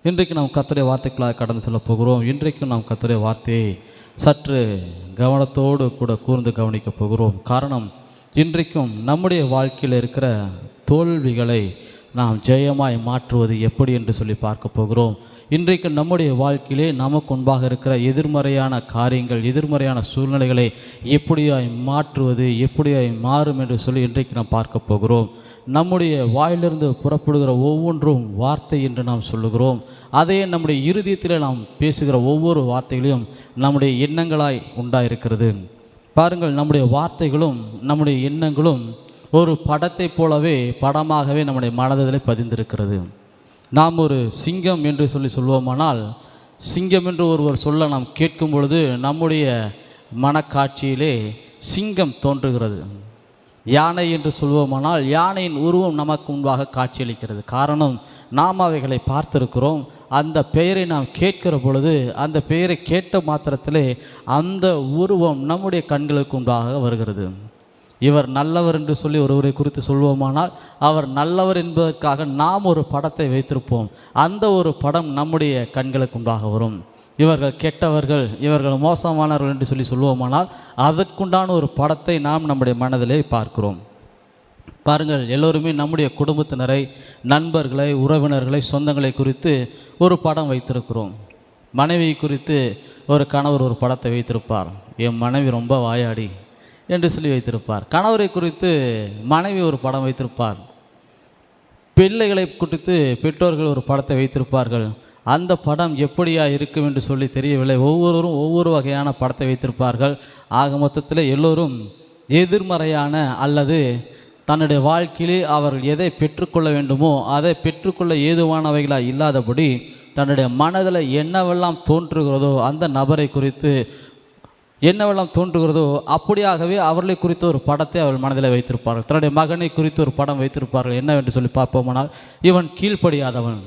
இன்றைக்கு நாம் கர்த்தருடைய வார்த்தைகளாக கடந்து செல்ல போகிறோம். இன்றைக்கும் நாம் கர்த்தருடைய வார்த்தையை சற்று கவனத்தோடு கூட கூர்ந்து கவனிக்கப் போகிறோம். காரணம், இன்றைக்கும் நம்முடைய வாழ்க்கையில் இருக்கிற தோல்விகளை நாம் ஜெயமாய் மாற்றுவது எப்படி என்று சொல்லி பார்க்க போகிறோம். இன்றைக்கு நம்முடைய வாழ்க்கையிலே நமக்கு முன்பாக இருக்கிற எதிர்மறையான காரியங்கள், எதிர்மறையான சூழ்நிலைகளை எப்படியாய் மாற்றுவது, எப்படியாய் மாறும் என்று சொல்லி இன்றைக்கு நாம் பார்க்க போகிறோம். நம்முடைய வாயிலிருந்து புறப்படுகிற ஒவ்வொன்றும் வார்த்தை என்று நாம் சொல்லுகிறோம். அதே நம்முடைய இருதயத்தில் நாம் பேசுகிற ஒவ்வொரு வார்த்தைகளையும் நம்முடைய எண்ணங்களாய் உண்டாயிருக்கிறது. பாருங்கள், நம்முடைய வார்த்தைகளும் நம்முடைய எண்ணங்களும் ஒரு படத்தைப் போலவே படமாகவே நம்முடைய மனதிலே பதிந்திருக்கிறது. நாம் ஒரு சிங்கம் என்று சொல்லுவோமானால், சிங்கம் என்று ஒருவர் சொல்ல நாம் கேட்கும் பொழுது நம்முடைய மனக்காட்சியிலே சிங்கம் தோன்றுகிறது. யானை என்று சொல்வோமானால் யானையின் உருவம் நமக்கு முன்பாக காட்சியளிக்கிறது. காரணம், நாம் அவைகளை பார்த்திருக்கிறோம். அந்த பெயரை நாம் கேட்கிற பொழுது அந்த பெயரை கேட்ட மாத்திரத்திலே அந்த உருவம் நம்முடைய கண்களுக்கு முன்பாக வருகிறது. இவர் நல்லவர் என்று சொல்லி ஒருவரை குறித்து சொல்வோமானால் அவர் நல்லவர் என்பதற்காக நாம் ஒரு படத்தை வைத்திருப்போம். அந்த ஒரு படம் நம்முடைய கண்களுக்கு முன்பாக வரும். இவர்கள் கெட்டவர்கள், இவர்கள் மோசமானவர்கள் என்று சொல்லி சொல்வோமானால் அதற்குண்டான ஒரு படத்தை நாம் நம்முடைய மனதிலே பார்க்கிறோம். பாருங்கள், எல்லோருமே நம்முடைய குடும்பத்தினரை, நண்பர்களை, உறவினர்களை, சொந்தங்களை குறித்து ஒரு படம் வைத்திருக்கிறோம். மனைவி குறித்து ஒரு கணவர் ஒரு படத்தை வைத்திருப்பார். என் மனைவி ரொம்ப வாயாடி என்று சொல்லி வைத்திருப்பார். கணவரை குறித்து மனைவி ஒரு படம் வைத்திருப்பார். பிள்ளைகளை குறித்து பெற்றோர்கள் ஒரு படத்தை வைத்திருப்பார்கள். அந்த படம் எப்படியா இருக்கும் என்று சொல்லி தெரியவில்லை. ஒவ்வொருவரும் ஒவ்வொரு வகையான படத்தை வைத்திருப்பார்கள். ஆக மொத்தத்தில் எல்லோரும் எதிர்மறையான அல்லது தன்னுடைய வாழ்க்கையிலே அவர்கள் எதை பெற்றுக்கொள்ள வேண்டுமோ அதை பெற்றுக்கொள்ள ஏதுவானவைகளாக இல்லாதபடி தன்னுடைய மனதில் என்னவெல்லாம் தோன்றுகிறதோ அந்த நபரை குறித்து என்னவெல்லாம் தோன்றுகிறதோ அப்படியாகவே அவர்களை குறித்த ஒரு படத்தை அவர்கள் மனதில் வைத்திருப்பார்கள். தன்னுடைய மகனை குறித்து ஒரு படம் வைத்திருப்பார்கள். என்னவென்று சொல்லி பார்ப்போமானால், இவன் கீழ்ப்படியாதவன்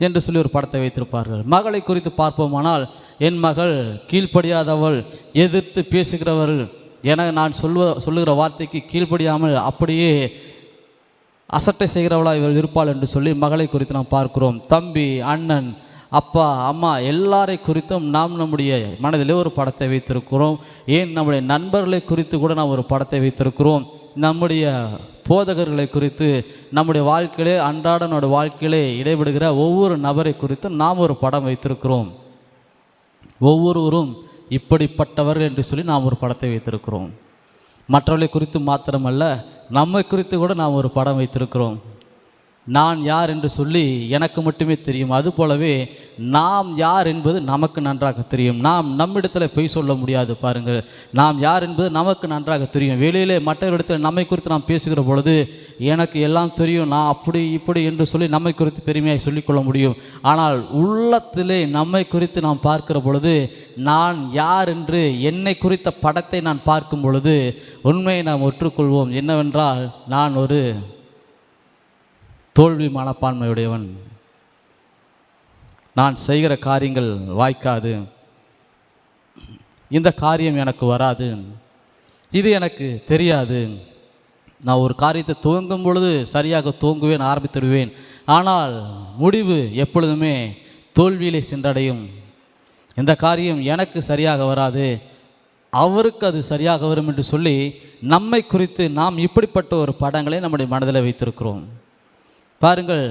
என்று சொல்லி ஒரு படத்தை வைத்திருப்பார்கள். மகளை குறித்து பார்ப்போமானால், என் மகள் கீழ்ப்படியாதவள், எதிர்த்து பேசுகிறவர்கள், என நான் சொல்லுகிற வார்த்தைக்கு கீழ்ப்படியாமல் அப்படியே அசட்டை செய்கிறவளாக இவள் இருப்பாள் என்று சொல்லி மகளை குறித்து நாம் பார்க்கிறோம். தம்பி, அண்ணன், அப்பா, அம்மா எல்லாரை குறித்தும் நாம் நம்முடைய மனதிலே ஒரு படத்தை வைத்திருக்கிறோம். ஏன், நம்முடைய நண்பர்களை குறித்து கூட நாம் ஒரு படத்தை வைத்திருக்கிறோம். நம்முடைய போதகர்களை குறித்து, நம்முடைய வாழ்க்கையிலே அன்றாட நம்முடைய வாழ்க்கையிலே இடைபடுகிற ஒவ்வொரு நபரை குறித்தும் நாம் ஒரு படம் வைத்திருக்கிறோம். ஒவ்வொருவரும் இப்படிப்பட்டவர்கள் என்று சொல்லி நாம் ஒரு படத்தை வைத்திருக்கிறோம். மற்றவர்களை குறித்து மாத்திரமல்ல, நம்மை குறித்து கூட நாம் ஒரு படம் வைத்திருக்கிறோம். நான் யார் என்று சொல்லி எனக்கு மட்டுமே தெரியும். அதுபோலவே நாம் யார் என்பது நமக்கு நன்றாக தெரியும். நாம் நம்மிடத்தில் பொய் சொல்ல முடியாது. பாருங்கள், நாம் யார் என்பது நமக்கு நன்றாக தெரியும். வெளியிலே மற்றவரிடத்தில் நம்மை குறித்து நாம் பேசுகிற பொழுது எனக்கு எல்லாம் தெரியும், நான் அப்படி இப்படி என்று சொல்லி நம்மை குறித்து பெருமையாக சொல்லிக்கொள்ள முடியும். ஆனால் உள்ளத்திலே நம்மை குறித்து நாம் பார்க்கிற பொழுது, நான் யார் என்று என்னை குறித்த படத்தை நான் பார்க்கும் பொழுது உண்மையை நாம் ஒற்றுக்கொள்வோம். என்னவென்றால், நான் ஒரு தோல்வி மனப்பான்மையுடையவன். நான் செய்கிற காரியங்கள் வாய்க்காது, இந்த காரியம் எனக்கு வராது, இது எனக்கு தெரியாது. நான் ஒரு காரியத்தை துவங்கும் பொழுது சரியாக துவங்குவேன், ஆரம்பித்துடுவேன். ஆனால் முடிவு எப்பொழுதுமே தோல்வியிலே சென்றடையும். இந்த காரியம் எனக்கு சரியாக வராது, அவருக்கு அது சரியாக வரும் என்று சொல்லி நம்மை குறித்து நாம் இப்படிப்பட்ட ஒரு படங்களை நம்முடைய மனதில் வைத்திருக்கிறோம். பாருங்கள்,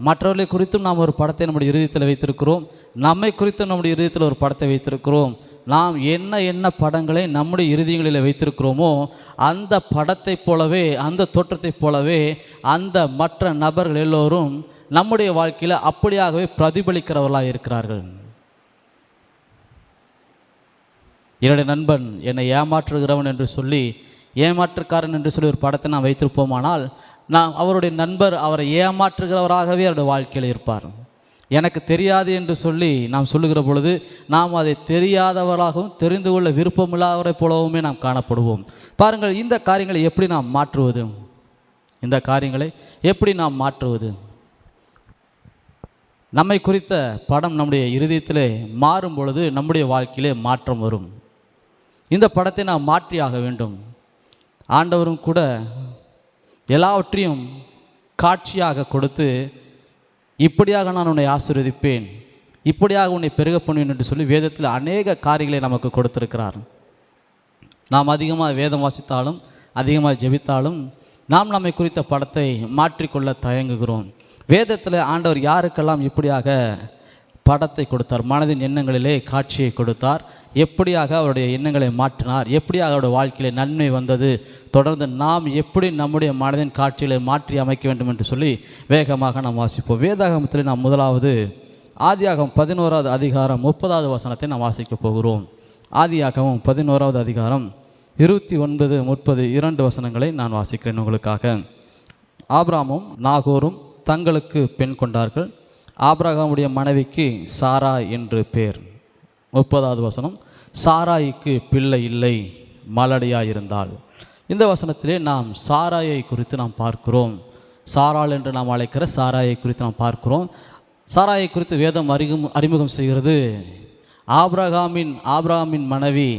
மற்றவர்களை குறித்தும் நாம் ஒரு படத்தை நம்முடைய இருதயத்தில் வைத்திருக்கிறோம். நம்மை குறித்தும் நம்முடைய இருதயத்தில் ஒரு படத்தை வைத்திருக்கிறோம். நாம் என்ன படங்களை நம்முடைய இருதயங்களில் வைத்திருக்கிறோமோ அந்த படத்தை போலவே, அந்த தோற்றத்தைப் போலவே அந்த மற்ற நபர்கள் எல்லோரும் நம்முடைய வாழ்க்கையில் அப்படியாகவே பிரதிபலிக்கிறவர்களாக இருக்கிறார்கள். என்னுடைய நண்பன் என்னை ஏமாற்றுகிறவன் என்று சொல்லி, ஏமாற்றுக்காரன் என்று சொல்லி ஒரு படத்தை நாம் வைத்திருப்போமானால், நாம் அவருடைய நண்பர் அவரை ஏமாற்றுகிறவராகவே அவருடைய வாழ்க்கையில் இருப்பார். எனக்கு தெரியாது என்று சொல்லி நாம் சொல்லுகிற பொழுது நாம் அதை தெரியாதவராகவும் தெரிந்து கொள்ள விருப்பமில்லாதவரை போலவுமே நாம் காணப்படுவோம். பாருங்கள், இந்த காரியங்களை எப்படி நாம் மாற்றுவது? இந்த காரியங்களை எப்படி நாம் மாற்றுவது? நம்மை குறித்த படம் நம்முடைய இருதயத்திலே மாறும் பொழுது நம்முடைய வாழ்க்கையிலே மாற்றம் வரும். இந்த படத்தை நாம் மாற்றியாக வேண்டும். ஆண்டவரும் கூட எல்லாவற்றையும் காட்சியாக கொடுத்து இப்படியாக நான் உன்னை ஆசீர்வதிப்பேன், இப்படியாக உன்னை பெருக பண்ணுவேன் என்று சொல்லி வேதத்தில் அநேக காரியங்களை நமக்கு கொடுத்திருக்கிறார். நாம் அதிகமாக வேதம் வாசித்தாலும் அதிகமாக ஜெபித்தாலும் நாம் நம்மை குறித்த படத்தை மாற்றிக்கொள்ள தயங்குகிறோம். வேதத்தில் ஆண்டவர் யாருக்கெல்லாம் இப்படியாக படத்தை கொடுத்தார், மனதின் எண்ணங்களிலே காட்சியை கொடுத்தார், எப்படியாக அவருடைய எண்ணங்களை மாற்றினார், எப்படியாக அவருடைய வாழ்க்கையிலே நன்மை வந்தது, தொடர்ந்து நாம் எப்படி நம்முடைய மனதின் காட்சிகளை மாற்றி அமைக்க வேண்டும் என்று சொல்லி வேகமாக நாம் வாசிப்போம். வேதாகமத்தில் நாம் முதலாவது ஆதியாகமம் 11வது அதிகாரம் 30வது வசனத்தை நாம் வாசிக்கப் போகிறோம். ஆதியாகமம் 11வது அதிகாரம் 29, 30 2 வசனங்களை நான் வாசிக்கிறேன் உங்களுக்காக. ஆபிரகாமும் நாகோரும் தங்களுக்கு பெண் கொண்டார்கள். ஆபிரகாமுடைய மனைவிக்கு சாராய் என்று பேர். 30வது வசனம், சாராய்க்கு பிள்ளை இல்லை, மலடியாயிருந்தாள். இந்த வசனத்திலே நாம் சாராயை குறித்து நாம் பார்க்கிறோம். சாராள் என்று நாம் அழைக்கிற சாராயை குறித்து நாம் பார்க்கிறோம். சாராயை குறித்து வேதம் அறிமுகம் செய்கிறது. ஆபிரகாமின் மனைவி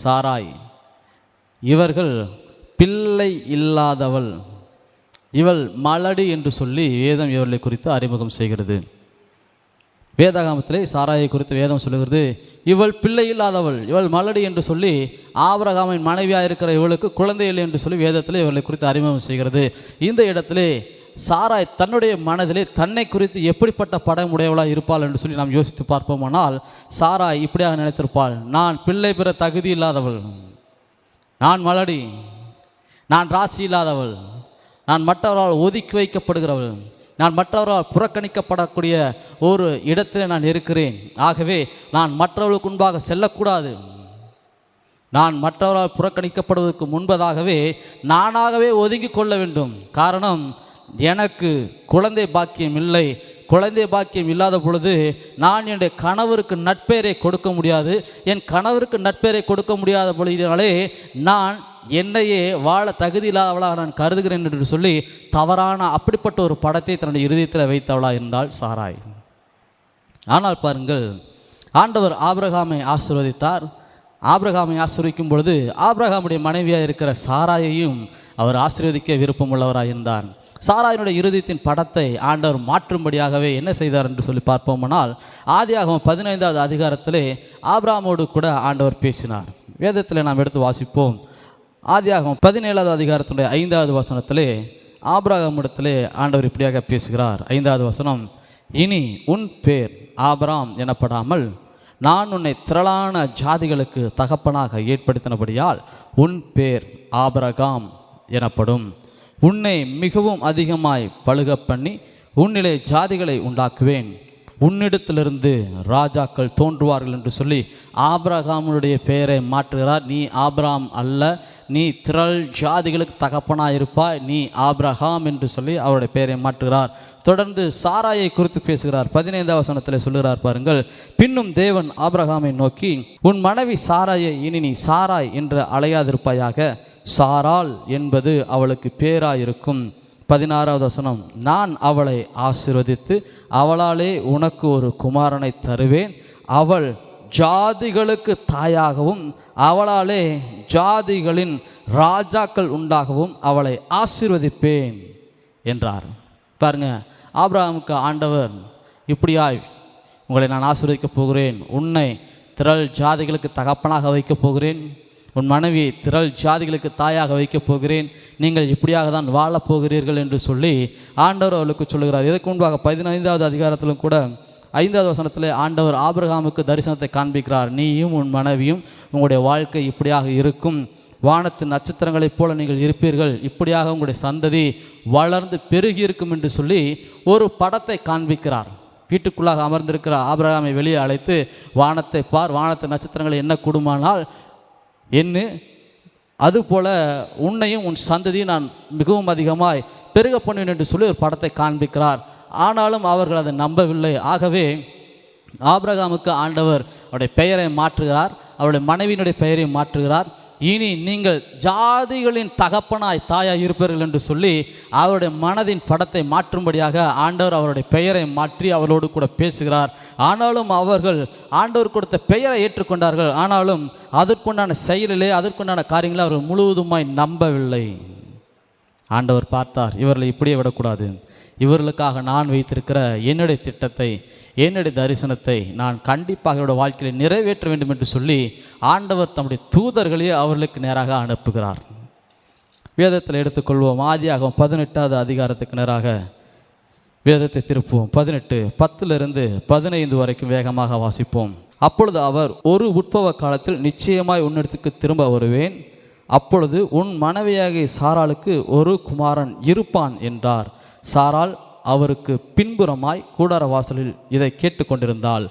சாராய், இவர்கள் பிள்ளை இல்லாதவள், இவள் மலடி என்று சொல்லி வேதம் இவர்களை குறித்து அறிமுகம் செய்கிறது. வேதாகமத்திலே சாராயை குறித்து வேதம் சொல்லுகிறது, இவள் பிள்ளை இல்லாதவள், இவள் மலடி என்று சொல்லி ஆபிரகாமின் மனைவியாக இருக்கிற இவளுக்கு குழந்தை இல்லை என்று சொல்லி வேதத்திலே இவர்களை குறித்து அறிமுகம் செய்கிறது. இந்த இடத்திலே சாராய் தன்னுடைய மனதிலே தன்னை குறித்து எப்படிப்பட்ட படம் உடையவளாக இருப்பாள் என்று சொல்லி நாம் யோசித்து பார்ப்போமானால், சாராய் இப்படியாக நினைத்திருப்பாள், நான் பிள்ளை பெற தகுதி இல்லாதவள், நான் மலடி, நான் ராசி இல்லாதவள், நான் மற்றவரால் ஒதுக்கி வைக்கப்படுகிறவள், நான் மற்றவரால் புறக்கணிக்கப்படக்கூடிய ஒரு இடத்தில் நான் இருக்கிறேன். ஆகவே நான் மற்றவர்களுக்கு முன்பாக செல்லக்கூடாது. நான் மற்றவரால் புறக்கணிக்கப்படுவதற்கு முன்பதாகவே நானாகவே ஒதுங்கி கொள்ள வேண்டும். காரணம், எனக்கு குழந்தை பாக்கியம் இல்லை. குழந்தை பாக்கியம் இல்லாத பொழுது நான் என்னுடைய கணவருக்கு நட்பெயரை கொடுக்க முடியாது. என் கணவருக்கு நட்பெயரை கொடுக்க முடியாத பொழுதினாலே நான் என்னையே வாழ தகுதி இல்லாதவளாக நான் கருதுகிறேன் என்று சொல்லி தவறான அப்படிப்பட்ட ஒரு படத்தை தன்னுடைய இருதயத்தில் வைத்தவளாக இருந்தாள் சாராய். ஆனால் பாருங்கள், ஆண்டவர் ஆபிரகாமை ஆசீர்வதித்தார். ஆபிரகாமை ஆசீர்வதிக்கும் பொழுது ஆபிரகாமுடைய மனைவியாக இருக்கிற சாராயையும் அவர் ஆசீர்வதிக்க விருப்பமுள்ளவராக இருந்தார். சாராயினுடைய இருதயத்தின் படத்தை ஆண்டவர் மாற்றும்படியாகவே என்ன செய்தார் என்று சொல்லி பார்ப்போமானால், ஆதியாகமம் 15வது அதிகாரத்திலே ஆபிரகாமோடு கூட ஆண்டவர் பேசினார். வேதத்தில் நாம் எடுத்து வாசிப்போம். ஆதியாகமம் 17வது அதிகாரத்தினுடைய 5வது வசனத்திலே ஆபிரகாமிடத்திலே ஆண்டவர் இப்படியாக பேசுகிறார். 5வது வசனம், இனி உன் பேர் ஆபிராம் எனப்படாமல் நான் உன்னை திரளான ஜாதிகளுக்கு தகப்பனாக ஏற்படுத்தினபடியால் உன் பேர் ஆபிரகாம் எனப்படும். உன்னை மிகவும் அதிகமாய் பலுக பண்ணி உன்னிலே ஜாதிகளை உண்டாக்குவேன், உன்னிடத்திலிருந்து ராஜாக்கள் தோன்றுவார்கள் என்று சொல்லி ஆபிரகாமுடைய பெயரை மாற்றுகிறார். நீ ஆபிராம் அல்ல, நீ திரள் ஜாதிகளுக்கு தகப்பனாயிருப்பாய், நீ ஆபிரகாம் என்று சொல்லி அவருடைய பெயரை மாற்றுகிறார். தொடர்ந்து சாராயை குறித்து பேசுகிறார். 15வது வசனத்தில் சொல்லுகிறார் பாருங்கள், பின்னும் தேவன் ஆபிரகாமை நோக்கி, உன் மனைவி சாராயை இனி நீ சாராய் என்று அழையாதிருப்பாயாக, சாராள் என்பது அவளுக்கு பேராயிருக்கும். 16வது வசனம், நான் அவளை ஆசீர்வதித்து அவளாலே உனக்கு ஒரு குமாரனை தருவேன், அவள் ஜாதிகளுக்கு தாயாகவும் அவளாலே ஜாதிகளின் ராஜாக்கள் உண்டாகவும் அவளை ஆசீர்வதிப்பேன் என்றார். பாருங்க, ஆபிரகாமுக்கு ஆண்டவர் இப்படியாய் உங்களை நான் ஆசீர்வதிக்கப் போகிறேன், உன்னை திரள் ஜாதிகளுக்கு தகப்பனாக வைக்கப் போகிறேன், உன் மனைவியை திரள் ஜாதிகளுக்கு தாயாக வைக்கப் போகிறேன், நீங்கள் இப்படியாக தான் வாழப் போகிறீர்கள் என்று சொல்லி ஆண்டவர் அவளுக்கு சொல்லுகிறார். இதற்கு முன்பாக 15வது அதிகாரத்திலும் கூட 5வது வசனத்தில் ஆண்டவர் ஆபிரகாமுக்கு தரிசனத்தை காண்பிக்கிறார். நீயும் உன் மனைவியும் உங்களுடைய வாழ்க்கை இப்படியாக இருக்கும், வானத்து நட்சத்திரங்களைப் போல நீங்கள் இருப்பீர்கள், இப்படியாக உங்களுடைய சந்ததி வளர்ந்து பெருகி இருக்கும் என்று சொல்லி ஒரு படத்தை காண்பிக்கிறார். வீட்டுக்குள்ளாக அமர்ந்திருக்கிற ஆபிரகாமை வெளியே அழைத்து, வானத்தை பார், வானத்து நட்சத்திரங்களை என்ன கூடுமானால் என்ன, அதுபோல உன்னையும் உன் சந்ததியும் நான் மிகவும் அதிகமாய் பெருக பண்ணுவேன் என்று சொல்லி ஒரு படத்தை காண்பிக்கிறார். ஆனாலும் அவர்கள் அதை நம்பவில்லை. ஆகவே ஆபிரகாமுக்கு ஆண்டவர் அவருடைய பெயரை மாற்றுகிறார், அவருடைய மனைவியினுடைய பெயரை மாற்றுகிறார். இனி நீங்கள் ஜாதிகளின் தகப்பனாய் தாயாய் இருப்பீர்கள் என்று சொல்லி அவருடைய மனதின் படத்தை மாற்றும்படியாக ஆண்டவர் அவருடைய பெயரை மாற்றி அவரோடு கூட பேசுகிறார். ஆனாலும் அவர்கள் ஆண்டவர் கொடுத்த பெயரை ஏற்றுக்கொண்டார்கள். ஆனாலும் அதற்குண்டான செயலிலே அதற்குண்டான காரியங்களை அவர்கள் முழுவதுமாய் நம்பவில்லை. ஆண்டவர் பார்த்தார், இவர்களை இப்படியே விடக்கூடாது, இவர்களுக்காக நான் வைத்திருக்கிற என்னுடைய திட்டத்தை, என்னுடைய தரிசனத்தை நான் கண்டிப்பாக என்னுடைய வாழ்க்கையில் நிறைவேற்ற வேண்டும் என்று சொல்லி ஆண்டவர் தம்முடைய தூதர்களையே அவர்களுக்கு நேராக அனுப்புகிறார். வேதத்தில் எடுத்துக்கொள்வோம். ஆதியாகமம் 18வது அதிகாரத்துக்கு நேராக வேதத்தை திருப்புவோம். 18:10-15 வரைக்கும் வேகமாக வாசிப்போம். அப்பொழுது அவர், ஒரு உட்பவ காலத்தில் நிச்சயமாய் உன்னிடத்துக்கு திரும்ப வருவேன், அப்பொழுது உன் மனைவியாகிய சாராளுக்கு ஒரு குமாரன் இருப்பான் என்றார். சாராள் அவருக்கு பின்புறமாய் கூடார வாசலில் இதை கேட்டுக்கொண்டிருந்தாள்.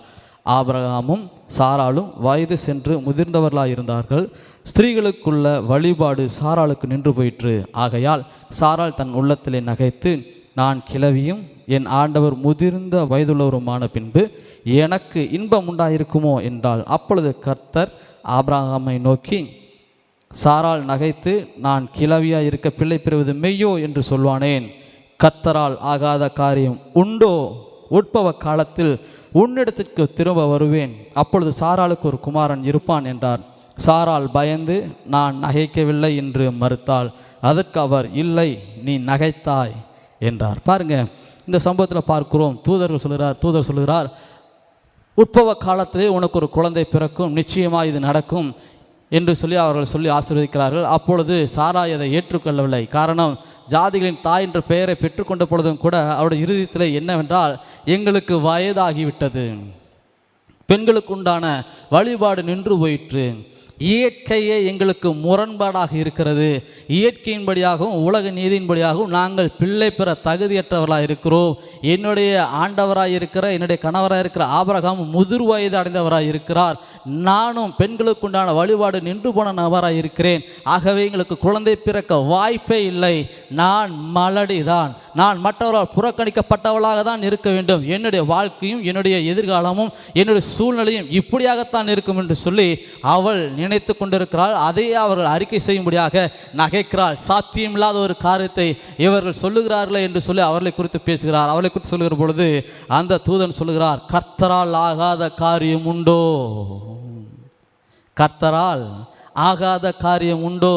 ஆபிரகாமும் சாராளும் வயது சென்று முதிர்ந்தவர்களாயிருந்தார்கள். ஸ்திரீகளுக்குள்ள வழிபாடு சாராளுக்கு நின்று போயிற்று. ஆகையால் சாராள் தன் உள்ளத்திலே நகைத்து, நான் கிழவியும் என் ஆண்டவர் முதிர்ந்த வயதுள்ளவருமான பின்பு எனக்கு இன்பம் உண்டாயிருக்குமோ என்றாள். அப்பொழுது கர்த்தர் ஆபிரகாமை நோக்கி, சாராள் நகைத்து நான் கிழவியாய் இருக்க பிள்ளை பெறுவது மெய்யோ என்று சொல்வானேன்? கர்த்தரால் ஆகாத காரியம் உண்டோ? உட்பவ காலத்தில் உன்னிடத்திற்கு திரும்ப வருவேன், அப்பொழுது சாராளுக்கு ஒரு குமாரன் இருப்பான் என்றார். சாராள் பயந்து, நான் நகைக்கவில்லை என்று மறுத்தாள். அதற்கு அவர், இல்லை, நீ நகைத்தாய் என்றார். பாருங்க, இந்த சம்பவத்தில் பார்க்கிறோம். தூதர் சொல்கிறார், உட்பவ காலத்திலே உனக்கு ஒரு குழந்தை பிறக்கும், நிச்சயமாக இது நடக்கும் என்று சொல்லி அவர்கள் சொல்லி ஆசீர்வதிக்கிறார்கள். அப்பொழுது சாராய் அதை ஏற்றுக்கொள்ளவில்லை. காரணம், ஜாதிகளின் தாய் என்ற பெயரை பெற்றுக்கொண்ட பொழுதும் கூட அவருடைய இருதயத்தில் என்னவென்றால், எங்களுக்கு வயதாகிவிட்டது, பெண்களுக்கு உண்டான வழிபாடு நின்று போயிற்று, இயற்கையே எங்களுக்கு முரண்பாடாக இருக்கிறது, இயற்கையின்படியாகவும் உலக நீதியின்படியாகவும் நாங்கள் பிள்ளை பெற தகுதியற்றவர்களாக இருக்கிறோம். என்னுடைய ஆண்டவராக இருக்கிற என்னுடைய கணவராக இருக்கிற ஆபிரகாம் முதிர் வயது அடைந்தவராக இருக்கிறார், நானும் பெண்களுக்கு உண்டான வழிபாடு நின்று போன நபராக இருக்கிறேன். ஆகவே எங்களுக்கு குழந்தை பிறக்க வாய்ப்பே இல்லை. நான் மலடிதான், நான் மற்றவரால் புறக்கணிக்கப்பட்டவளாக தான் இருக்க வேண்டும். என்னுடைய வாழ்க்கையும் என்னுடைய எதிர்காலமும் என்னுடைய சூழ்நிலையும் இப்படியாகத்தான் இருக்கும் என்று சொல்லி அவள் நினைத்து கொண்டிருக்கிறாள். அதையே அவர்கள் அறிக்கை செய்யும்படியாக நகைக்கிறாள். சாத்தியமில்லாத ஒரு காரியத்தை இவர்கள் சொல்லுகிறார்களே என்று சொல்லி அவர்களை குறித்து பேசுகிறார். அவர்களை குறித்து சொல்லுகிற பொழுது அந்த தூதன் சொல்லுகிறார், கர்த்தரால் ஆகாத காரியம் உண்டோ? கர்த்தரால் ஆகாத காரியம் உண்டோ?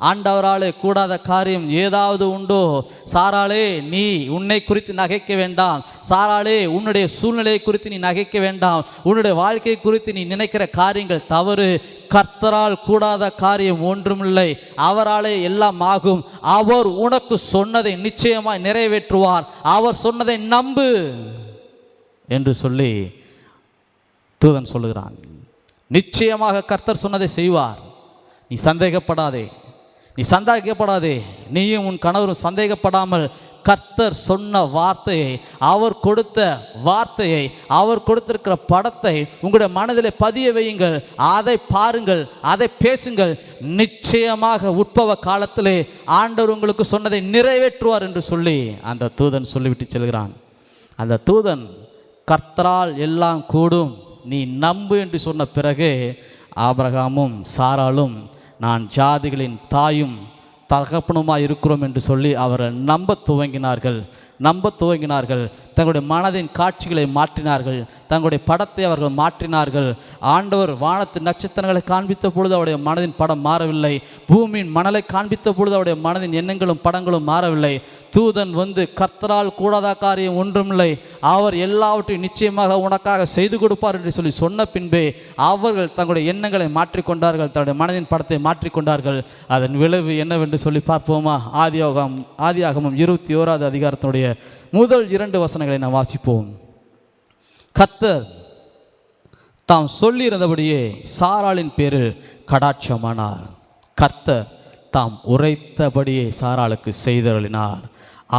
ஆண்டவராலே கூடாத காரியம் ஏதாவது உண்டோ? சாராளே, நீ உன்னை குறித்து நகைக்க வேண்டாம். சாராளே, உன்னுடைய சூழ்நிலையை குறித்து நீ நகைக்க வேண்டாம். உன்னுடைய வாழ்க்கை குறித்து நீ நினைக்கிற காரியங்கள் தவறு. கர்த்தரால் கூடாத காரியம் ஒன்றுமில்லை. அவராலே எல்லாம் ஆகும். அவர் உனக்கு சொன்னதை நிச்சயமாய் நிறைவேற்றுவார். அவர் சொன்னதை நம்பு என்று சொல்லி தூதன் சொல்லுகிறான். நிச்சயமாக கர்த்தர் சொன்னதை செய்வார். நீ சந்தேகப்படாதே. நீயும் உன் கணவரும் சந்தேகப்படாமல் கர்த்தர் சொன்ன வார்த்தையை, அவர் கொடுத்த வார்த்தையை, அவர் கொடுத்திருக்கிற படத்தை உங்களுடைய மனதிலே பதிய வையுங்கள். அதை பாருங்கள், அதை பேசுங்கள். நிச்சயமாக உட்பவ காலத்திலே ஆண்டவர் உங்களுக்கு சொன்னதை நிறைவேற்றுவார் என்று சொல்லி அந்த தூதன் சொல்லிவிட்டு செல்கிறான். அந்த தூதன் கர்த்தரால் எல்லாம் கூடும், நீ நம்பு என்று சொன்ன பிறகு ஆபிரகாமும் சாராளும் நான் ஜாதிகளின் தாயும் தகப்பனுமாய் இருக்கிறோம் என்று சொல்லி அவர்கள் நம்ப துவங்கினார்கள். தங்களுடைய மனதின் காட்சிகளை மாற்றினார்கள். தங்களுடைய படத்தை அவர்கள் மாற்றினார்கள். ஆண்டவர் வானத்து நட்சத்திரங்களை காண்பித்த பொழுது அவருடைய மனதின் படம் மாறவில்லை. பூமியின் மணலை காண்பித்த பொழுது அவருடைய மனதின் எண்ணங்களும் படங்களும் மாறவில்லை. தூதன் வந்து, கர்த்தரால் கூடாத காரியம் ஒன்றுமில்லை, அவர் எல்லாவற்றையும் நிச்சயமாக உனக்காக செய்து கொடுப்பார் என்று சொல்லி சொன்ன பின்பே அவர்கள் தங்களுடைய எண்ணங்களை மாற்றிக்கொண்டார்கள், தன்னுடைய மனதின் படத்தை மாற்றிக்கொண்டார்கள். அதன் விளைவு என்னவென்று சொல்லி பார்ப்போமா? ஆதியாகமம் 21வது அதிகாரத்தினுடைய முதல் 2 வசனங்களை நாம் வாசிப்போம். கர்த்தர் தாம் சொல்லியிருந்தபடியே சாராளின் பேரில் கடாட்சமானார். கர்த்தர் தாம் உரைத்தபடியே சாராளுக்கு செய்தருளினார்.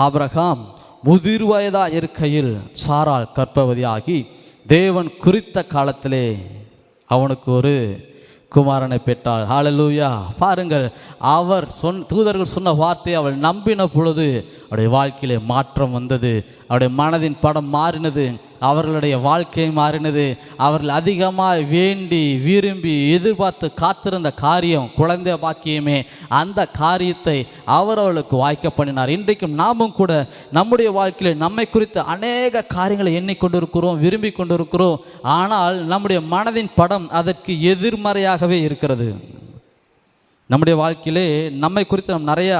ஆபிரகாம் முதிர் வயதாக இருக்கையில் சாராள் கர்ப்பவதியாகி தேவன் குறித்த காலத்திலே அவனுக்கு ஒரு குமாரனை பெற்றாள். ஹல்லேலூயா! பாருங்கள், தூதர்கள் சொன்ன வார்த்தையை அவள் நம்பின பொழுது அவருடைய வாழ்க்கையிலே மாற்றம் வந்தது. அவருடைய மனதின் படம் மாறினது. அவர்களுடைய வாழ்க்கை மாறினது. அவர்கள் அதிகமாக வேண்டி விரும்பி எதிர்பார்த்து காத்திருந்த காரியம் குழந்தை பாக்கியமே, அந்த காரியத்தை அவர்களுக்கு வாய்க்க பண்ணினார். இன்றைக்கும் நாமும் கூட நம்முடைய வாழ்க்கையில் நம்மை குறித்து அநேக காரியங்களை எண்ணிக்கொண்டிருக்கிறோம், விரும்பி கொண்டிருக்கிறோம். ஆனால் நம்முடைய மனதின் படம் அதற்கு எதிர்மறையாகவே இருக்கிறது. நம்முடைய வாழ்க்கையிலே நம்மை குறித்து நாம் நிறையா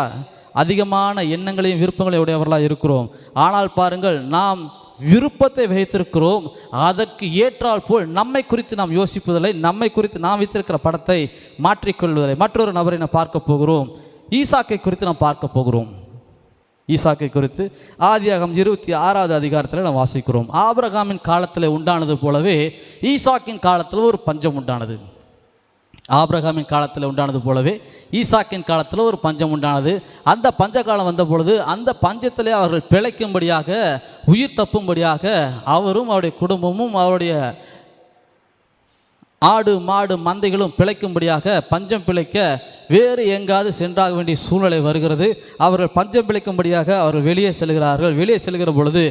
அதிகமான எண்ணங்களையும் விருப்பங்களையும் உடையவர்களாக இருக்கிறோம். ஆனால் பாருங்கள், நாம் விருப்பத்தை வைத்திருக்கிறோம், அதற்கு ஏற்றால் போல் நம்மை குறித்து நாம் யோசிப்பதில்லை, நம்மை குறித்து நாம் வைத்திருக்கிற படத்தை மாற்றிக்கொள்வதில்லை. மற்றொரு நபரை நாம் பார்க்க போகிறோம். ஈசாக்கை குறித்து நாம் பார்க்க போகிறோம். ஈசாக்கை குறித்து ஆதியாகமம் 26வது அதிகாரத்தில் நாம் வாசிக்கிறோம். ஆபிரகாமின் காலத்தில் உண்டானது போலவே ஈசாக்கின் காலத்தில் ஒரு பஞ்சம் உண்டானது. ஆபிரகாமின் காலத்தில் உண்டானது போலவே ஈசாக்கின் காலத்தில் ஒரு பஞ்சம் உண்டானது. அந்த பஞ்ச காலம் வந்த பொழுது அந்த பஞ்சத்திலே அவர்கள் பிழைக்கும்படியாக, உயிர் தப்பும்படியாக அவரும் அவருடைய குடும்பமும் அவருடைய ஆடு மாடு மந்தைகளும் பிழைக்கும்படியாக, பஞ்சம் பிழைக்க வேறு எங்காவது சென்றாக வேண்டிய சூழ்நிலை வருகிறது. அவர்கள் பஞ்சம் பிழைக்கும்படியாக அவர்கள் வெளியே செல்கிறார்கள். வெளியே செல்கிற பொழுது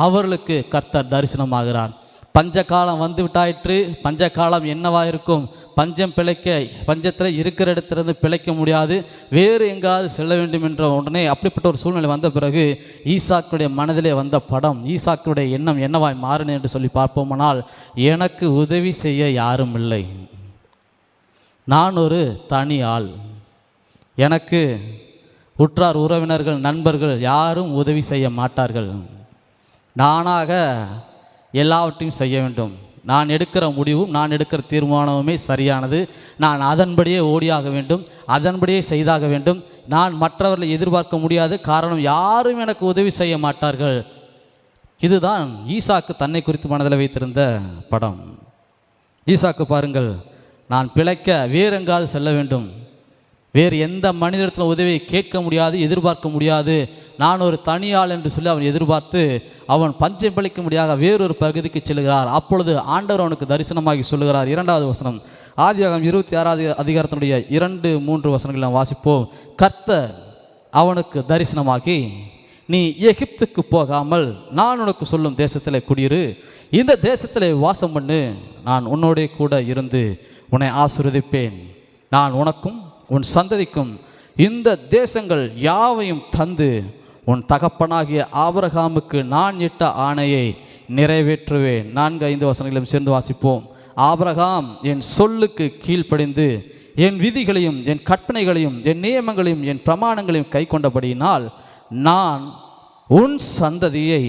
அவர்களுக்கு கர்த்தர் தரிசனமாகிறார். பஞ்ச காலம் வந்து விட்டாயிற்று. பஞ்ச காலம் என்னவாக இருக்கும்? பஞ்சம் பிழைக்க, பஞ்சத்தில் இருக்கிற இடத்திலிருந்து பிழைக்க முடியாது, வேறு எங்காவது செல்ல வேண்டும் என்ற உடனே அப்படிப்பட்ட ஒரு சூழ்நிலை வந்த பிறகு ஈசாக்குடைய மனதிலே வந்த படம், ஈசாக்குடைய எண்ணம் என்னவாய் மாறின என்று சொல்லி பார்ப்போமானால், எனக்கு உதவி செய்ய யாரும் இல்லை, நான் ஒரு தனி ஆள், எனக்கு உற்றார் உறவினர்கள் நண்பர்கள் யாரும் உதவி செய்ய மாட்டார்கள், நானாக எல்லாவற்றையும் செய்ய வேண்டும், நான் எடுக்கிற முடிவும் நான் எடுக்கிற தீர்மானமுமே சரியானது, நான் அதன்படியே ஓடியாக வேண்டும், அதன்படியே செய்தாக வேண்டும், நான் மற்றவர்களை எதிர்பார்க்க முடியாது, காரணம் யாரும் எனக்கு உதவி செய்ய மாட்டார்கள். இதுதான் ஈசாக்கு தன்னை குறித்து மனதில் வைத்திருந்த படம். ஈசாக்கு பாருங்கள், நான் பிழைக்க வேறு எங்காவது செல்ல வேண்டும், வேறு எந்த மனிதத்தில் உதவியை கேட்க முடியாது, எதிர்பார்க்க முடியாது, நான் ஒரு தனியாள் என்று சொல்லி அவன் எதிர்பார்த்து அவன் பஞ்சம் பிழைக்க முடியாத வேறொரு பகுதிக்கு செல்கிறார். அப்பொழுது ஆண்டவர் அவனுக்கு தரிசனமாகி சொல்லுகிறார். 2வது வசனம், ஆதியாகமம் 26வது அதிகாரத்தினுடைய 2-3 வசனங்களை நாம் வாசிப்போம். கர்த்தர் அவனுக்கு தரிசனமாகி, நீ எகிப்துக்கு போகாமல் நான் உனக்கு சொல்லும் தேசத்திலே குடியிரு, இந்த தேசத்திலே வாசம் பண்ணு, நான் உன்னோடே கூட இருந்து உன்னை ஆசீர்வதிப்பேன், நான் உனக்கும் உன் சந்ததிக்கும் இந்த தேசங்கள் யாவையும் தந்து உன் தகப்பனாகிய ஆபிரகாமுக்கு நான் இட்ட ஆணையை நிறைவேற்றுவேன். 4-5 வசனங்களையும் சேர்ந்து வாசிப்போம். ஆபிரகாம் என் சொல்லுக்கு கீழ்ப்படிந்து என் விதிகளையும் என் கற்பனைகளையும் என் நியமங்களையும் என் பிரமாணங்களையும் கை கொண்டபடியினால் நான் உன் சந்ததியை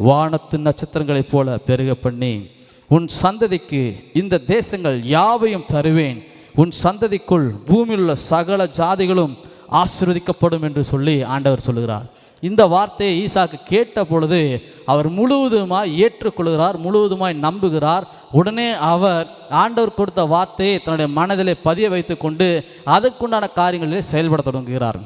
வானத்து நட்சத்திரங்களைப் போல பெருக பண்ணி உன் சந்ததிக்கு இந்த தேசங்கள் யாவையும் தருவேன், உன் சந்ததிக்குள் பூமியில் உள்ள சகல ஜாதிகளும் ஆசீர்வதிக்கப்படும் என்று சொல்லி ஆண்டவர் சொல்லுகிறார். இந்த வார்த்தையை ஈசாக்கு கேட்ட பொழுது அவர் முழுவதுமாய் ஏற்றுக்கொள்கிறார், முழுவதுமாய் நம்புகிறார். உடனே அவர் ஆண்டவர் கொடுத்த வார்த்தையை தன்னுடைய மனதிலே பதிய வைத்து கொண்டு அதற்குண்டான காரியங்களிலே செயல்பட தொடங்குகிறார்.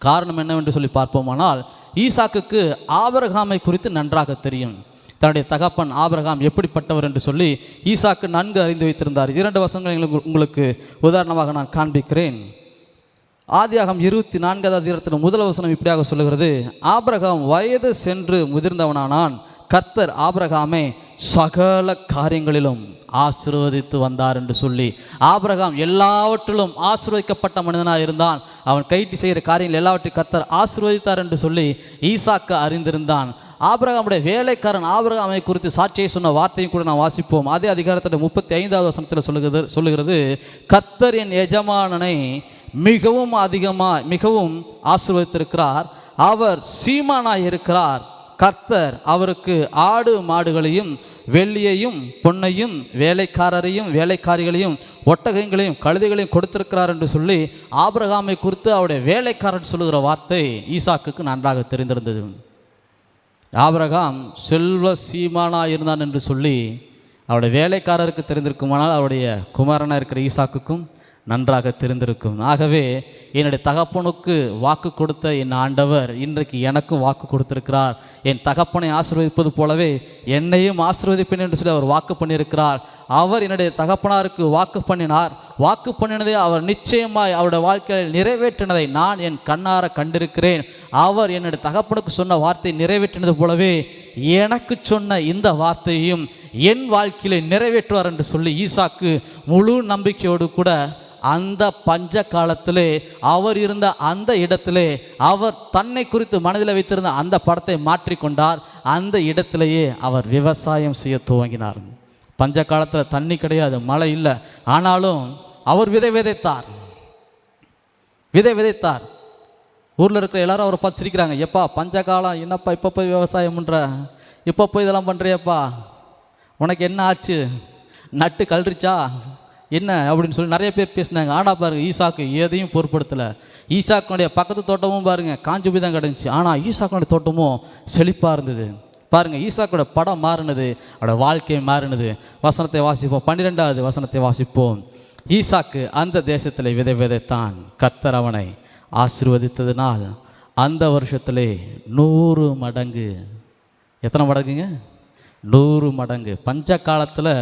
காரணம் என்னவென்று சொல்லி பார்ப்போமானால், ஈசாக்குக்கு ஆபிரகாமை குறித்து நன்றாக தெரியும். தன்னுடைய தகப்பன் ஆபிரகாம் எப்படிப்பட்டவர் என்று சொல்லி ஈசாக்கு நன்கு அறிந்து வைத்திருந்தார். 2 வசனங்களை உங்களுக்கு உதாரணமாக நான் காண்பிக்கிறேன். ஆதியாகமம் 24வது அதிகாரத்தின் 1 வசனம் இப்படியாக சொல்லுகிறது, ஆபிரகாம் வயது சென்று முதிர்ந்தவனானான், கர்த்தர் ஆபிரகாமை சகல காரியங்களிலும் ஆசீர்வதித்து வந்தார் என்று சொல்லி, ஆபிரகாம் எல்லாவற்றிலும் ஆசீர்வதிக்கப்பட்ட மனிதனாக இருந்தான். அவன் கைட்டி செய்கிற காரியங்கள் எல்லாவற்றையும் கர்த்தர் ஆசீர்வதித்தார் என்று சொல்லி ஈசாக்கு அறிந்திருந்தான். ஆபிரகாமுடைய வேலைக்காரன் ஆபிரகாமை குறித்து சாட்சியை சொன்ன வார்த்தையும் கூட நான் வாசிப்போம். அதே அதிகாரத்தில் 35வது வசனத்தில் சொல்லுகிறது, கர்த்தர் என் எஜமானனை மிகவும் ஆசீர்வதித்திருக்கிறார், அவர் சீமானாய் இருக்கிறார், கர்த்தர் அவருக்கு ஆடு மாடுகளையும் வெள்ளியையும் பொன்னையும் வேலைக்காரரையும் வேலைக்காரிகளையும் ஒட்டகங்களையும் கழுதைகளையும் கொடுத்திருக்கிறார் என்று சொல்லி ஆபிரகாமை குறித்து அவருடைய வேலைக்காரன் சொல்லுகிற வார்த்தை ஈசாக்குக்கு நன்றாக தெரிந்திருந்தது. ஆபிரகாம் செல்வ சீமானாக இருந்தான் என்று சொல்லி அவருடைய வேலைக்காரருக்கு தெரிந்திருக்குமானால் அவருடைய குமாரனாக இருக்கிற ஈசாக்குக்கும் நன்றாக தெரிந்திருக்கும். ஆகவே என்னுடைய தகப்பனுக்கு வாக்கு கொடுத்த என் ஆண்டவர் இன்றைக்கு எனக்கும் வாக்கு கொடுத்திருக்கிறார். என் தகப்பனை ஆசீர்வதிப்பது போலவே என்னையும் ஆசீர்வதிப்பேன் என்று சொல்லி அவர் வாக்கு பண்ணியிருக்கிறார். அவர் என்னுடைய தகப்பனாருக்கு வாக்கு பண்ணினார். வாக்கு பண்ணினதை அவர் நிச்சயமாய் அவருடைய வாழ்க்கையில் நிறைவேற்றினதை நான் என் கண்ணார கண்டிருக்கிறேன். அவர் என்னுடைய தகப்பனுக்கு சொன்ன வார்த்தை நிறைவேற்றினது போலவே எனக்கு சொன்ன இந்த வார்த்தையையும் என் வாழ்க்கையிலே நிறைவேற்றுவார் என்று சொல்லி ஈசாக்கு முழு நம்பிக்கையோடு கூட அந்த பஞ்ச காலத்திலே அவர் இருந்த அந்த இடத்திலே அவர் தன்னை குறித்து மனதில் வைத்திருந்த அந்த படத்தை மாற்றிக்கொண்டார். அந்த இடத்திலேயே அவர் விவசாயம் செய்ய துவங்கினார். பஞ்ச காலத்தில் தண்ணி கிடையாது, மழை இல்லை, ஆனாலும் அவர் விதை விதைத்தார். ஊரில் இருக்கிற எல்லாரும் அவரை பார்த்து சிரிக்கிறாங்க. எப்பா பஞ்ச காலம், என்னப்பா இப்போ போய் விவசாயம் பண்ணுற, இப்போ போய் இதெல்லாம் பண்ணுறியப்பா, உனக்கு என்ன ஆச்சு, நட்டு கல்றிச்சா என்ன அப்படின்னு சொல்லி நிறைய பேர் பேசினாங்க. ஆனால் பாருங்கள், ஈசாக்கு எதையும் பொருட்படுத்தலை. ஈசாக்கினுடைய பக்கத்து தோட்டமும் பாருங்கள் காஞ்சு போய் தான் கிடந்துச்சு. ஆனால் ஈசாக்கினுடைய தோட்டமும் செழிப்பாக இருந்தது. பாருங்கள், ஈசாக்கோட படம் மாறினது, அவரோட வாழ்க்கை மாறினது. வசனத்தை வாசிப்போம், 12வது வசனத்தை வாசிப்போம். ஈசாக்கு அந்த தேசத்தில் விதைத்தான், கர்த்தர் அவனை ஆசீர்வதித்ததினால் அந்த வருஷத்திலே 100 மடங்கு. எத்தனை மடங்குங்க? 100 மடங்கு. பஞ்ச காலத்தில்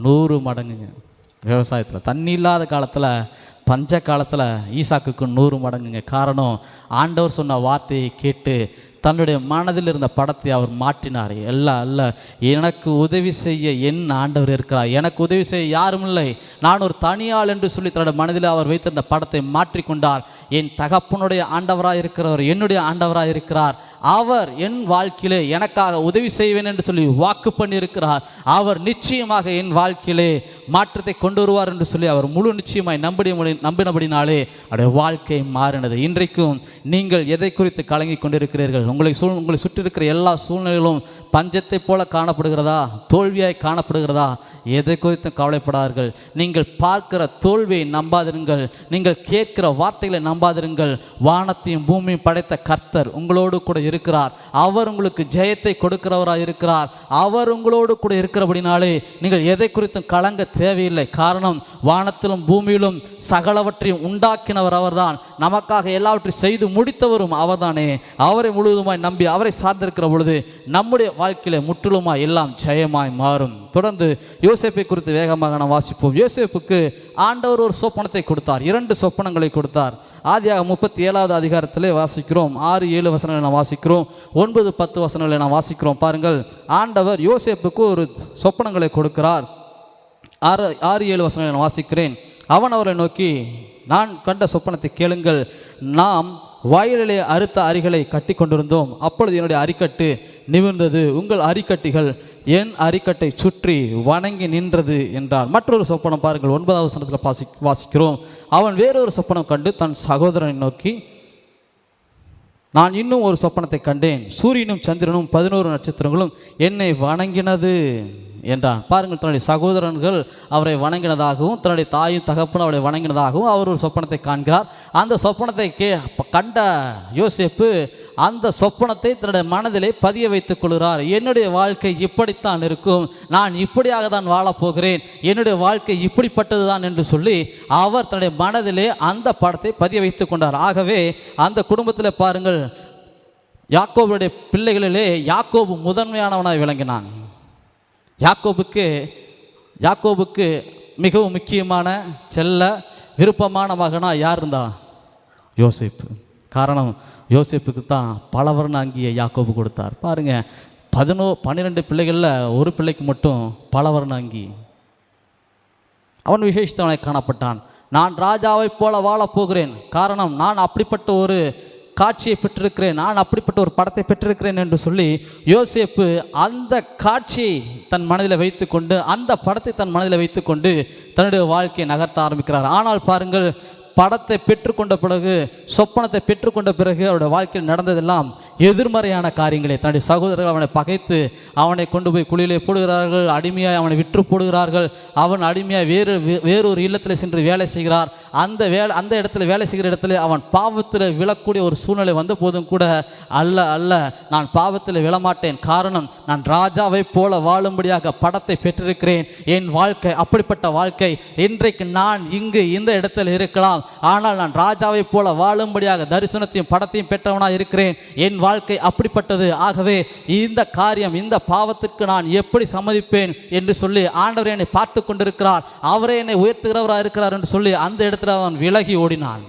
100 மடங்குங்க. விவசாயத்தில் தண்ணி இல்லாத காலத்தில், பஞ்ச காலத்தில் ஈசாக்குக்கு 100 மடங்குங்க. காரணம், ஆண்டவர் சொன்ன வார்த்தையை கேட்டு தன்னுடைய மனதில் இருந்த படத்தை அவர் மாற்றினார். அல்ல, எனக்கு உதவி செய்ய என் ஆண்டவர் இருக்கிறார், எனக்கு உதவி செய்ய யாரும் இல்லை, நான் ஒரு தனியாள் என்று சொல்லி தன்னுடைய மனதில் அவர் வைத்திருந்த படத்தை மாற்றிக்கொண்டார். என் தகப்பனுடைய ஆண்டவராக இருக்கிறவர் என்னுடைய ஆண்டவராக இருக்கிறார், அவர் என் வாழ்க்கையிலே எனக்காக உதவி செய்வேன் என்று சொல்லி வாக்கு பண்ணியிருக்கிறார். அவர் நிச்சயமாக என் வாழ்க்கையிலே மாற்றத்தை கொண்டு வருவார் என்று சொல்லி அவர் முழு நிச்சயமாய் நம்பினபடினாலே அவருடைய வாழ்க்கை மாறினது. இன்றைக்கும் நீங்கள் எதை குறித்து கலங்கி கொண்டிருக்கிறீர்கள்? உங்களை சுற்றி இருக்கிற எல்லா சூழ்நிலைகளும் பஞ்சத்தை போல காணப்படுகிறதா, தோல்வியாய் காணப்படுகிறதா? எதை குறித்து கவலைப்படார்கள். நீங்கள் பார்க்கிற தோல்வியை நம்பாதிருங்கள், நீங்கள் கேட்கிற வார்த்தைகளை நம்பாதிருங்கள். வானத்தையும் பூமியும் படைத்த கர்த்தர் உங்களோடு கூட இருக்கிறார். அவர் உங்களுக்கு ஜெயத்தை கொடுக்கிறவராக இருக்கிறார். அவர் உங்களோடு கூட இருக்கிறபடினாலே நீங்கள் எதை குறித்தும் கலங்க தேவையில்லை. காரணம், வானத்திலும் பூமியிலும் சகலவற்றையும் உண்டாக்கினவர் அவர்தான், நமக்காக எல்லாவற்றையும் செய்து முடித்தவரும் அவர்தானே. அவரை முழுவதுமாய் நம்பி அவரை சார்ந்திருக்கிற பொழுது நம்முடைய வாழ்க்கையில முற்றிலுமாய் எல்லாம் ஜெயமாய் மாறும். தொடர்ந்து யோசேப்பை குறித்து வேகமாக நாம் வாசிப்போம். யோசேப்புக்கு ஆண்டவர் ஒரு சொப்பனத்தை கொடுத்தார், 2 சொப்பனங்களை கொடுத்தார். ஆதியாகமம் 37வது அதிகாரத்திலே வாசிக்கிறோம். 6-7 வசனங்களை நாம் வாசிக்கிறோம், 9-10 வசனங்களை நாம் வாசிக்கிறோம். பாருங்கள், ஆண்டவர் யோசேப்புக்கு ஒரு சொப்பனங்களை கொடுக்கிறார். 6-7 வசனங்களை நான் வாசிக்கிறேன். அவன் அவரை நோக்கி, நான் கண்ட சொப்பனத்தை கேளுங்கள். நாம் வயலிலே அறுத்த அரிகளை கட்டி கொண்டிருந்தோம். அப்பொழுது என்னுடைய அரிக்கட்டு நிமிர்ந்தது, உங்கள் அரிக்கட்டிகள் என் அரிக்கட்டை சுற்றி வணங்கி நின்றது என்றார். மற்றொரு சொப்பனம் பாருங்கள், 9வது வசனத்தில் வாசிக்கிறோம். அவன் வேறொரு சொப்பனம் கண்டு தன் சகோதரனை நோக்கி, நான் இன்னும் ஒரு சொப்பனத்தை கண்டேன், சூரியனும் சந்திரனும் 11 நட்சத்திரங்களும் என்னை வணங்கினது என்றான். பாருங்கள், தன்னுடைய சகோதரர்கள் அவரை வணங்கினதாகவும் தன்னுடைய தாயும் தகப்பனும் அவரை வணங்கினதாகவும் அவர் ஒரு சொப்பனத்தை காண்கிறார். அந்த சொப்பனத்தை கண்ட யோசேப்பு அந்த சொப்பனத்தை தன்னுடைய மனதிலே பதிய வைத்துக் கொள்கிறார். என்னுடைய வாழ்க்கை இப்படித்தான் இருக்கும், நான் இப்படியாக தான் வாழப்போகிறேன், என்னுடைய வாழ்க்கை இப்படிப்பட்டது தான் என்று சொல்லி அவர் தன்னுடைய மனதிலே அந்த படத்தை பதிய வைத்து கொண்டார். ஆகவே அந்த குடும்பத்தில் பாருங்கள், யாக்கோபுடைய பிள்ளைகளிலே யாக்கோபு முதன்மையானவனாய் விளங்கினான். யாக்கோபுக்கு மிகவும் முக்கியமான செல்ல விருப்பமான மகனாக யார் இருந்தா? யோசேப்பு. காரணம், யோசேப்புக்கு தான் பலவர்ண அங்கியை யாக்கோபு கொடுத்தார். பாருங்கள், 12 பிள்ளைகளில் ஒரு பிள்ளைக்கு மட்டும் பலவர்ண அங்கி. அவன் விசேஷத்தவனை காணப்பட்டான். நான் ராஜாவை போல வாழப்போகிறேன், காரணம் நான் அப்படிப்பட்ட ஒரு காட்சியை பெற்றிருக்கிறேன், நான் அப்படிப்பட்ட ஒரு படத்தை பெற்றிருக்கிறேன் என்று சொல்லி யோசேப்பு அந்த காட்சியை தன் மனதில் வைத்துக்கொண்டு, அந்த படத்தை தன் மனதில் வைத்துக்கொண்டு தன்னுடைய வாழ்க்கையை நகர்த்த ஆரம்பிக்கிறார். ஆனால் பாருங்கள், படத்தை பெற்றுக்கொண்ட பிறகு, சொப்பனத்தை பெற்றுக்கொண்ட பிறகு அவருடைய வாழ்க்கையில் நடந்ததெல்லாம் எதிர்மறையான காரியங்களே. தன்னுடைய சகோதரர்கள் அவனை பகைத்து அவனை கொண்டு போய் குழியிலே போடுகிறார்கள், அடிமையாய் அவனை விற்று போடுகிறார்கள். அவன் அடிமையாய் வேறொரு இல்லத்தில் சென்று வேலை செய்கிறார். அந்த இடத்துல வேலை செய்கிற இடத்துல அவன் பாவத்தில் விழக்கூடிய ஒரு சூழ்நிலை வந்த போதும் கூட, அல்ல நான் பாவத்தில் விழமாட்டேன், காரணம் நான் ராஜாவை போல வாழும்படியாக படத்தை பெற்றிருக்கிறேன், என் வாழ்க்கை அப்படிப்பட்ட வாழ்க்கை, இன்றைக்கு நான் இங்கு இந்த இடத்தில் இருக்கலாம், ஆனால் நான் ராஜாவை போல வாழும்படியாக தரிசனத்தையும் படத்தையும் பெற்றவனாக இருக்கிறேன், என் வாழ்க்கை அப்படிப்பட்டது. ஆகவே இந்த காரியம், இந்த பாவத்திற்கு நான் எப்படி சம்மதிப்பேன் என்று சொல்லி ஆண்டவர் என்னை பார்த்து கொண்டிருக்கிறார், அவரே என்னை உயர்த்துகிறவராக இருக்கிறார் என்று சொல்லி அந்த இடத்துல அவன் விலகி ஓடினான்.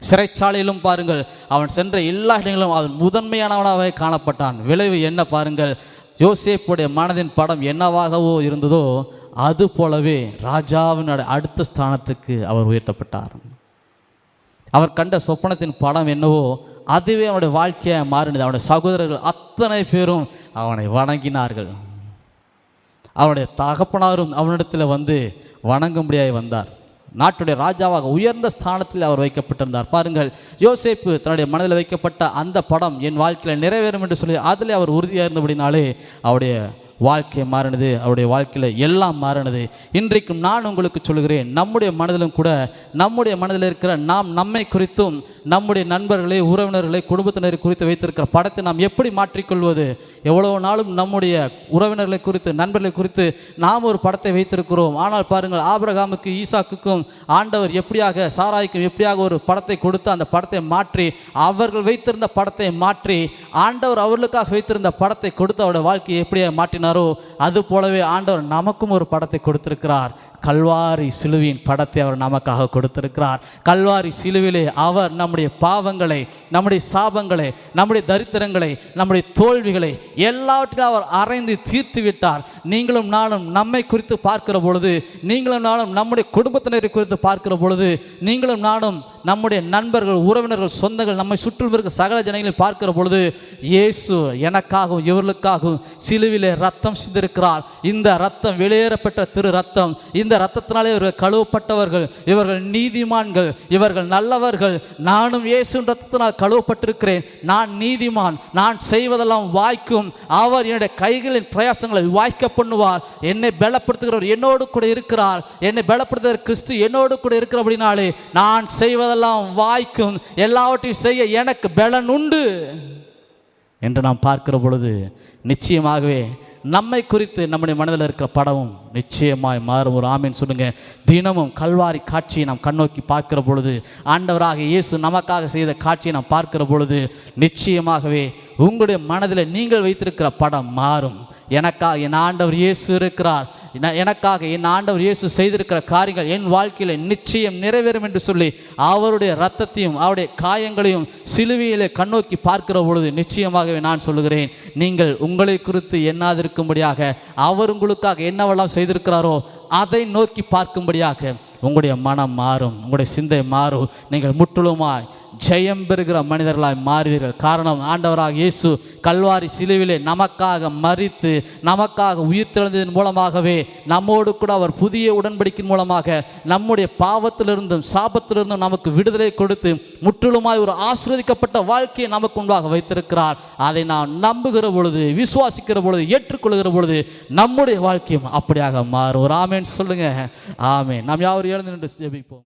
சிறைச்சாலையிலும் பாருங்கள், அவன் சென்ற எல்லா இடங்களிலும் அவன் முதன்மையானவனாகவே காணப்பட்டான். விளைவு என்ன பாருங்கள், யோசேப்புடைய மனதின் படம் என்னவாகவோ இருந்ததோ அது போலவே ராஜாவினுடைய அடுத்த ஸ்தானத்துக்கு அவர் உயர்த்தப்பட்டார். அவர் கண்ட சொப்பனத்தின் படம் என்னவோ அதுவே அவனுடைய வாழ்க்கையாக மாறினது. அவனுடைய சகோதரர்கள் அத்தனை பேரும் அவனை வணங்கினார்கள். அவனுடைய தகப்பனாரும் அவனிடத்தில் வந்து வணங்கும்படியாக வந்தார். நாட்டுடைய ராஜாவாக உயர்ந்த ஸ்தானத்தில் அவர் வைக்கப்பட்டிருந்தார். பாருங்கள், யோசேப்பு தன்னுடைய மனதில் வைக்கப்பட்ட அந்த படம் என் வாழ்க்கையில் நிறைவேறும் என்று சொல்லி அதில் அவர் உறுதியாக இருந்தபடினாலே அவருடைய வாழ்க்கை மாறினது, அவருடைய வாழ்க்கையில் எல்லாம் மாறினது. இன்றைக்கும் நான் உங்களுக்கு சொல்கிறேன், நம்முடைய மனதிலும் கூட நம்முடைய மனதில் இருக்கிற நாம் நம்மை குறித்தும் நம்முடைய நண்பர்களை, உறவினர்களை, குடும்பத்தினரை குறித்து வைத்திருக்கிற படத்தை நாம் எப்படி மாற்றிக்கொள்வது? எவ்வளோ நாளும் நம்முடைய உறவினர்களை குறித்து, நண்பர்களை குறித்து நாம் ஒரு படத்தை வைத்திருக்கிறோம். ஆனால் பாருங்கள், ஆபிரகாமுக்கு, ஈசாக்குக்கும் ஆண்டவர் எப்படியாக, சாராய்க்கும் எப்படியாக ஒரு படத்தை கொடுத்து அந்த படத்தை மாற்றி, அவர்கள் வைத்திருந்த படத்தை மாற்றி, ஆண்டவர் அவர்களுக்காக வைத்திருந்த படத்தை கொடுத்து அவருடைய வாழ்க்கையை எப்படியாக மாற்றினார், அது போலவே ஆண்டவர் நமக்கும் ஒரு படத்தை கொடுத்திருக்கிறார். கல்வாரி சிலுவையின் படத்தை அவர் நமக்காக கொடுத்திருக்கிறார். கல்வாரி சிலுவிலே அவர் நம்முடைய பாவங்களை, நம்முடைய சாபங்களை, நம்முடைய தரித்திரங்களை, நம்முடைய தோல்விகளை எல்லாவற்றையும் அவர் அறைந்து தீர்த்து விட்டார். நீங்களும் நானும் நம்மை குறித்து பார்க்கிற பொழுது, நீங்களும் நானும் நம்முடைய குடும்பத்தினரை குறித்து பார்க்கிற பொழுது, நீங்களும் நானும் நம்முடைய நண்பர்கள், உறவினர்கள், சொந்தங்கள், நம்மை சுற்றில் இருக்கிற சகல ஜனங்களை பார்க்கிற பொழுது, இயேசு எனக்காகவும் இவர்களுக்காகவும் சிலுவிலே ரத்தம் சிந்திருக்கிறார். இந்த ரத்தம் வெளியேறப்பட்ட திரு ரத்தம், இந்த ரத்தத்தினாலே இவர்கள் கழுவப்பட்டவர்கள், இவர்கள் நீதிமான்கள், இவர்கள் நல்லவர்கள். நானும் இயேசு ரத்தத்தினால் கழுவப்பட்டிருக்கிறேன், நான் நீதிமான், நான் செய்வதெல்லாம் வாய்க்கும், அவர் என்னுடைய கைகளின் பிரயாசங்களை வாய்க்க பண்ணுவார். என்னை பலப்படுத்துகிறவர் என்னோடு கூட இருக்கிறார், என்னை பலப்படுத்துகிற கிறிஸ்து என்னோடு கூட இருக்கிறபடினாலே நான் செய்வதெல்லாம் வாய்க்கும், எல்லாவற்றையும் செய்ய எனக்கு பலன் உண்டு என்று நாம் பார்க்கிற பொழுது நிச்சயமாகவே நம்மை குறித்து நம்முடைய மனதில் இருக்கிற படமும் நிச்சயமாய் மாறும். ஒரு ஆமீன் சொல்லுங்க. தினமும் கல்வாரி காட்சியை நாம் கண்ணோக்கி பார்க்கிற பொழுது, ஆண்டவராக இயேசு நமக்காக செய்த காட்சியை நாம் பார்க்கிற பொழுது நிச்சயமாகவே உங்களுடைய மனதில் நீங்கள் வைத்திருக்கிற படம் மாறும். எனக்காக என் ஆண்டவர் இயேசு இருக்கிறார், எனக்காக என் ஆண்டவர் இயேசு செய்திருக்கிற காரியங்கள் என் வாழ்க்கையில் நிச்சயம் நிறைவேறும் என்று சொல்லி அவருடைய இரத்தத்தையும் அவருடைய காயங்களையும் சிலுவையிலே கண்ணோக்கி பார்க்கிற பொழுது நிச்சயமாகவே நான் சொல்லுகிறேன், நீங்கள் உங்களை குறித்து எண்ணாதிருக்கும்படியாக அவர் உங்களுக்காக என்னவெல்லாம் செய்திருக்கிறாரோ அதை நோக்கி பார்க்கும்படியாக உங்களுடைய மனம் மாறும், உங்களுடைய சிந்தை மாறும். நீங்கள் முற்றிலுமாய் ஜெயம் பெறுகிற மனிதர்களாய் மாறுவீர்கள். காரணம், ஆண்டவராக இயேசு கல்வாரி சிலுவிலே நமக்காக மரித்து நமக்காக உயிர் தெழுந்ததன் மூலமாகவே நம்மோடு கூட அவர் புதிய உடன்படிக்கையின் மூலமாக நம்முடைய பாவத்திலிருந்தும் சாபத்திலிருந்தும் நமக்கு விடுதலை கொடுத்து முற்றிலுமாய் ஒரு ஆசீர்வதிக்கப்பட்ட வாழ்க்கையை நமக்கு முன்பாக வைத்திருக்கிறார். அதை நாம் நம்புகிற பொழுது, விசுவாசிக்கிற பொழுது, ஏற்றுக்கொள்கிற பொழுது நம்முடைய வாழ்க்கையும் அப்படியாக மாறும். ஒரு ஆமேன் சொல்லுங்க. ஆமேன். நாம் யாரும் எழுந்து நின்று ஜெபிப்போம்.